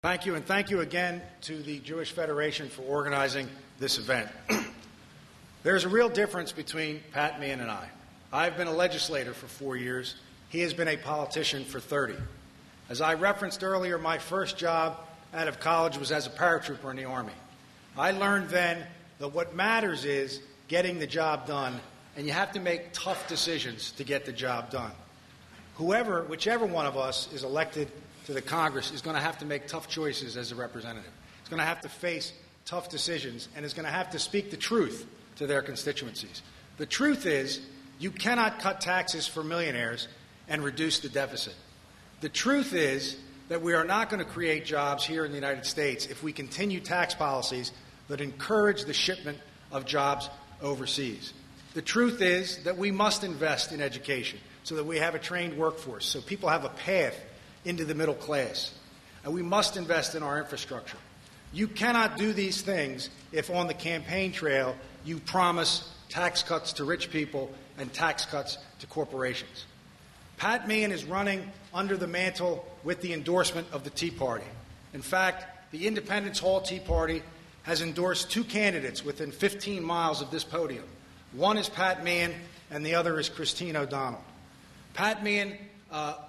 Thank you, and thank you again to the Jewish Federation for organizing this event. There's a real difference between Pat Meehan and I. I've been a legislator for 4 years. He has been a politician for 30. As I referenced earlier, my first job out of college was as a paratrooper in the Army. I learned then that what matters is getting the job done, and you have to make tough decisions to get the job done. Whichever one of us is elected to the Congress is going to have to make tough choices as a representative. It's going to have to face tough decisions and is going to have to speak the truth to their constituencies. The truth is, you cannot cut taxes for millionaires and reduce the deficit. The truth is that we are not going to create jobs here in the United States if we continue tax policies that encourage the shipment of jobs overseas. The truth is that we must invest in education so that we have a trained workforce, so people have a path into the middle class. And we must invest in our infrastructure. You cannot do these things if on the campaign trail you promise tax cuts to rich people and tax cuts to corporations. Pat Meehan is running under the mantle with the endorsement of the Tea Party. In fact, the Independence Hall Tea Party has endorsed 2 candidates within 15 miles of this podium. One is Pat Meehan and the other is Christine O'Donnell. Pat Meehan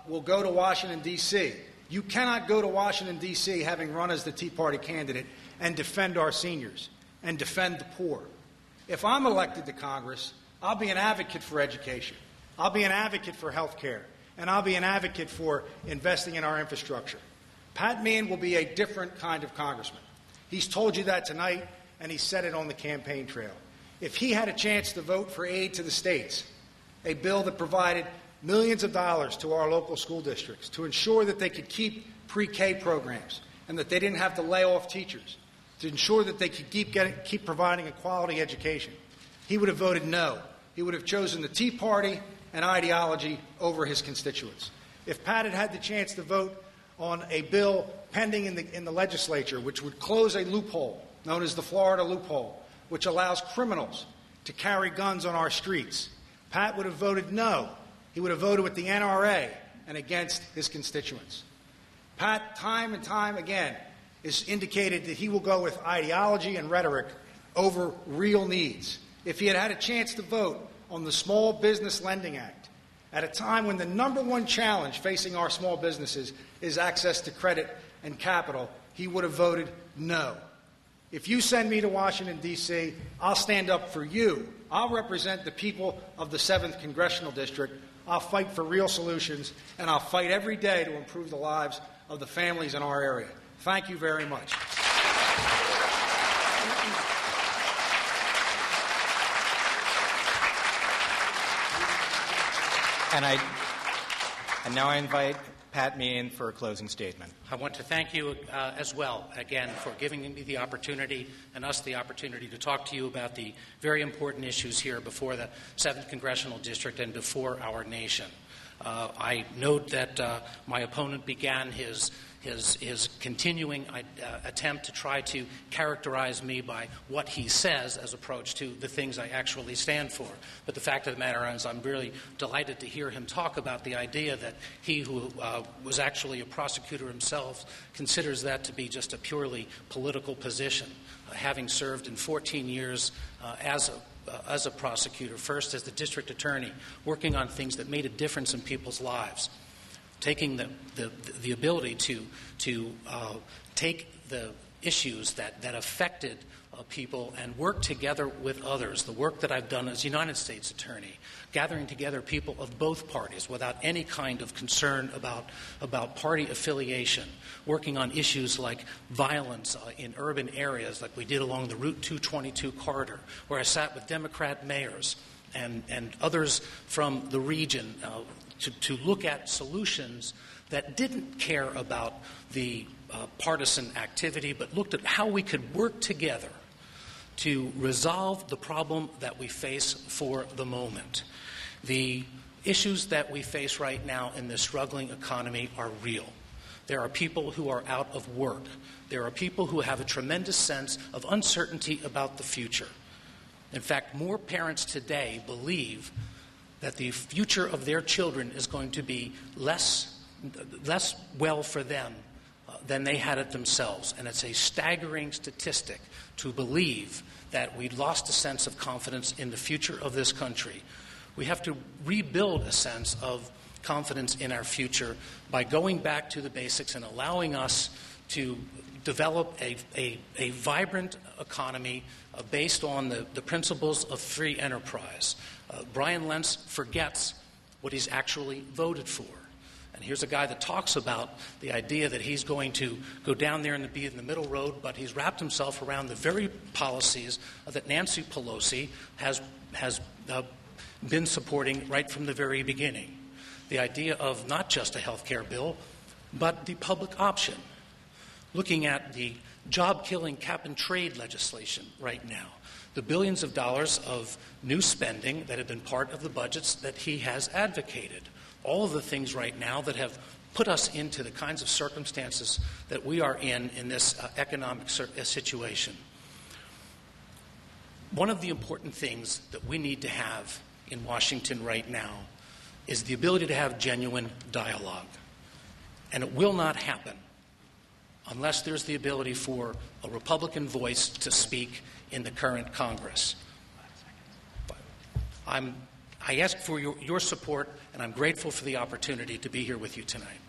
will go to Washington, D.C. You cannot go to Washington, D.C. having run as the Tea Party candidate and defend our seniors and defend the poor. If I'm elected to Congress, I'll be an advocate for education. I'll be an advocate for health care. And I'll be an advocate for investing in our infrastructure. Pat Meehan will be a different kind of congressman. He's told you that tonight, and he said it on the campaign trail. If he had a chance to vote for aid to the states, a bill that provided millions of dollars to our local school districts to ensure that they could keep pre-K programs and that they didn't have to lay off teachers, to ensure that they could keep providing a quality education, he would have voted no. He would have chosen the Tea Party and ideology over his constituents. If Pat had had the chance to vote on a bill pending in the legislature which would close a loophole known as the Florida loophole, which allows criminals to carry guns on our streets, Pat would have voted no. He would have voted with the NRA and against his constituents. Pat, time and time again, has indicated that he will go with ideology and rhetoric over real needs. If he had had a chance to vote on the Small Business Lending Act at a time when the number one challenge facing our small businesses is access to credit and capital, he would have voted no. If you send me to Washington, D.C., I'll stand up for you. I'll represent the people of the 7th Congressional District. I'll fight for real solutions, and I'll fight every day to improve the lives of the families in our area. Thank you very much. And now I invite Pat Meehan for a closing statement. I want to thank you as well, again, for giving me the opportunity and us the opportunity to talk to you about the very important issues here before the 7th Congressional District and before our nation. I note that my opponent began his continuing attempt to try to characterize me by what he says as approach to the things I actually stand for. But the fact of the matter is I'm really delighted to hear him talk about the idea that he who was actually a prosecutor himself considers that to be just a purely political position, having served in 14 years as a prosecutor, first as the district attorney, working on things that made a difference in people's lives, taking the ability to take the issues that affected people and work together with others. The work that I've done as United States Attorney, gathering together people of both parties without any kind of concern about party affiliation, working on issues like violence in urban areas like we did along the Route 222 corridor, where I sat with Democrat mayors and others from the region to look at solutions that didn't care about the partisan activity, but looked at how we could work together to resolve the problem that we face for the moment. The issues that we face right now in this struggling economy are real. There are people who are out of work. There are people who have a tremendous sense of uncertainty about the future. In fact, more parents today believe that the future of their children is going to be less well for them than they had it themselves. And it's a staggering statistic to believe that we lost a sense of confidence in the future of this country. We have to rebuild a sense of confidence in our future by going back to the basics and allowing us to develop a vibrant economy based on the principles of free enterprise. Bryan Lentz forgets what he's actually voted for. And here's a guy that talks about the idea that he's going to go down there and be in the middle road, but he's wrapped himself around the very policies that Nancy Pelosi has been supporting right from the very beginning. The idea of not just a health care bill, but the public option. Looking at the job-killing cap-and-trade legislation right now, the billions of dollars of new spending that have been part of the budgets that he has advocated. All of the things right now that have put us into the kinds of circumstances that we are in this economic situation. One of the important things that we need to have in Washington right now is the ability to have genuine dialogue. And it will not happen unless there's the ability for a Republican voice to speak in the current Congress. I ask for your support, and I'm grateful for the opportunity to be here with you tonight.